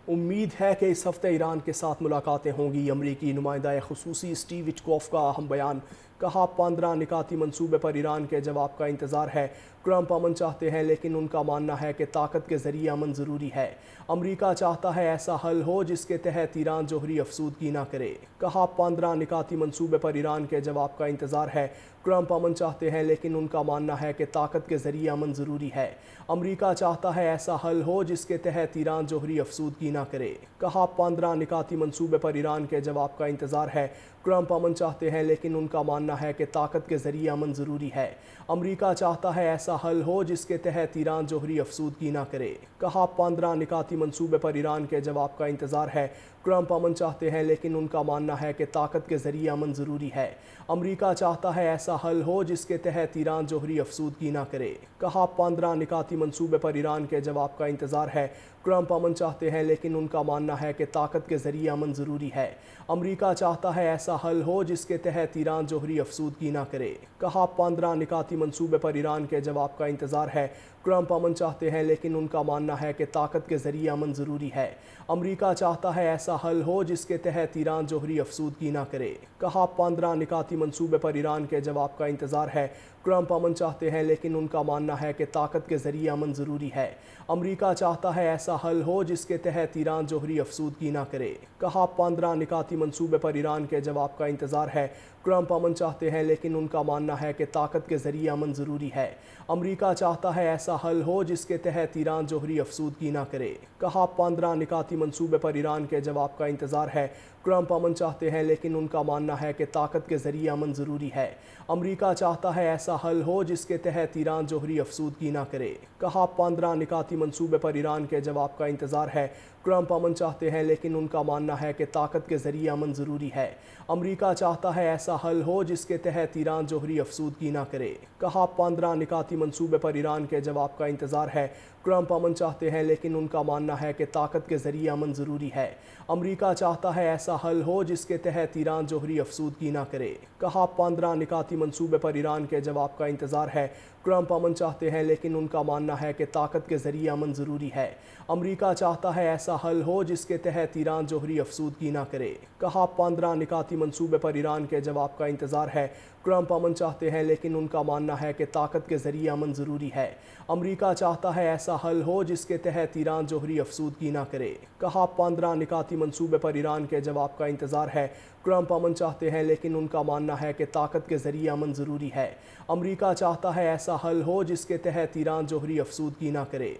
امید ہے کہ اس ہفتے ایران کے ساتھ ملاقاتیں ہوں گی۔ امریکی نمائندہ خصوصی اسٹیو وٹکوف کا اہم بیان۔ کہا 15 نکاتی منصوبے پر ایران کے جواب کا انتظار ہے۔ ٹرمپ امن چاہتے ہیں لیکن ان کا ماننا ہے کہ طاقت کے ذریعے امن ضروری ہے۔ امریکہ چاہتا ہے ایسا حل ہو جس کے تحت ایران جوہری افزودگی نہ کرے۔ کہا 15 نکاتی منصوبے پر ایران کے جواب کا انتظار ہے۔ ٹرمپ امن چاہتے ہیں لیکن ان کا ماننا ہے کہ طاقت کے ذریعے امن ضروری ہے۔ امریکہ چاہتا ہے ایسا حل ہو جس کے تحت ایران جوہری افزودگی نہ کرے۔ کہا 15 نکاتی منصوبے پر ایران کے جواب کا انتظار ہے۔ ٹرمپ امن چاہتے ہیں لیکن ان کا ماننا ہے کہ طاقت کے ذریعے امن ضروری ہے۔ امریکہ چاہتا ہے ایسا حل ہو جس کے تحت ایران جوہری افزودگی نہ کرے۔ کہا 15 نکاتی منصوبے پر ایران کے جواب کا انتظار ہے۔ ٹرمپ امن چاہتے ہیں لیکن ان کا ماننا ہے کہ طاقت کے ذریعے امن ضروری ہے۔ امریکہ چاہتا ہے ایسا حل ہو جس کے تحت ایران جوہری افزودگی نہ کرے۔ کہا 15 نکاتی منصوبے پر ایران کے جواب کا انتظار ہے۔ ٹرمپ امن چاہتے ہیں لیکن ان کا ماننا ہے کہ طاقت کے ذریعے امن ضروری ہے۔ امریکہ چاہتا ہے ایسا حل ہو جس کے تحت ایران جوہری افزودگی نہ کرے۔ کہا 15 نکاتی منصوبے پر ایران کے جواب کا انتظار ہے۔ ٹرمپ امن چاہتے ہیں لیکن ان کا ماننا ہے کہ طاقت کے ذریعے امن ضروری ہے۔ امریکہ چاہتا ہے ایسا حل ہو جس کے تحت ایران جوہری افزودگی نہ کرے۔ کہا 15 نکاتی منصوبے پر ایران کے جواب کا انتظار ہے۔ ٹرمپ امن چاہتے ہیں لیکن ان کا ماننا ہے کہ طاقت کے ذریعے امن ضروری ہے۔ امریکہ چاہتا ہے ایسا حل ہو جس کے تحت ایران جوہری افزودگی نہ کرے۔ کہا 15 نکاتی منصوبے پر ایران کے جواب کا انتظار ہے۔ ٹرمپ امن چاہتے ہیں لیکن ان کا ماننا ہے کہ طاقت کے ذریعے امن ضروری ہے۔ امریکہ چاہتا ہے ایسا حل ہو جس کے تحت ایران جوہری افزودگی نہ کرے۔ کہا 15 نکاتی منصوبے پر ایران کے جواب کا انتظار ہے۔ ٹرمپ امن چاہتے ہیں لیکن ان کا ماننا ہے کہ طاقت کے ذریعے امن ضروری ہے۔ امریکہ چاہتا ہے ایسا حل ہو جس کے تحت ایران جوہری افزودگی نہ کرے۔ کہا 15 نکاتی منصوبے پر ایران کے جواب کا انتظار ہے۔ ٹرمپ امن چاہتے ہیں لیکن ان کا ماننا ہے کہ طاقت کے ذریعے امن ضروری ہے۔ امریکہ چاہتا ہے ایسا حل ہو جس کے تحت ایران جوہری افزودگی نہ کرے۔ کہا 15 نکاتی منصوبے پر ایران کے جواب کا انتظار ہے۔ ٹرمپ امن چاہتے ہیں لیکن ان کا ماننا ہے کہ طاقت کے ذریعے امن ضروری ہے۔ امریکہ چاہتا ہے ایسا حل ہو جس کے تحت ایران جوہری افزودگی نہ کرے۔ کہا 15 نکاتی منصوبے پر ایران کے جواب کا انتظار ہے۔ ٹرمپ امن چاہتے ہیں لیکن ان کا ماننا ہے کہ طاقت کے ذریعے امن ضروری ہے۔ امریکہ چاہتا ہے ایسا حل ہو جس کے تحت ایران جوہری افزودگی نہ کرے۔ کہا 15 نکاتی منصوبے پر ایران کے جواب کا انتظار ہے۔ ٹرمپ امن چاہتے ہیں لیکن ان کا ماننا ہے کہ طاقت کے ذریعے امن ضروری ہے۔ امریکہ چاہتا ہے ایسا حل ہو جس کے تحت ایران جوہری افزودگی نہ کرے۔ کہا 15 نکاتی منصوبے پر ایران کے جواب کا انتظار ہے۔ ٹرمپ امن چاہتے ہیں لیکن ان کا ماننا ہے کہ طاقت کے ذریعے امن ضروری ہے۔ امریکہ چاہتا ہے ایسا حل ہو جس کے تحت ایران جوہری افزودگی نہ کرے۔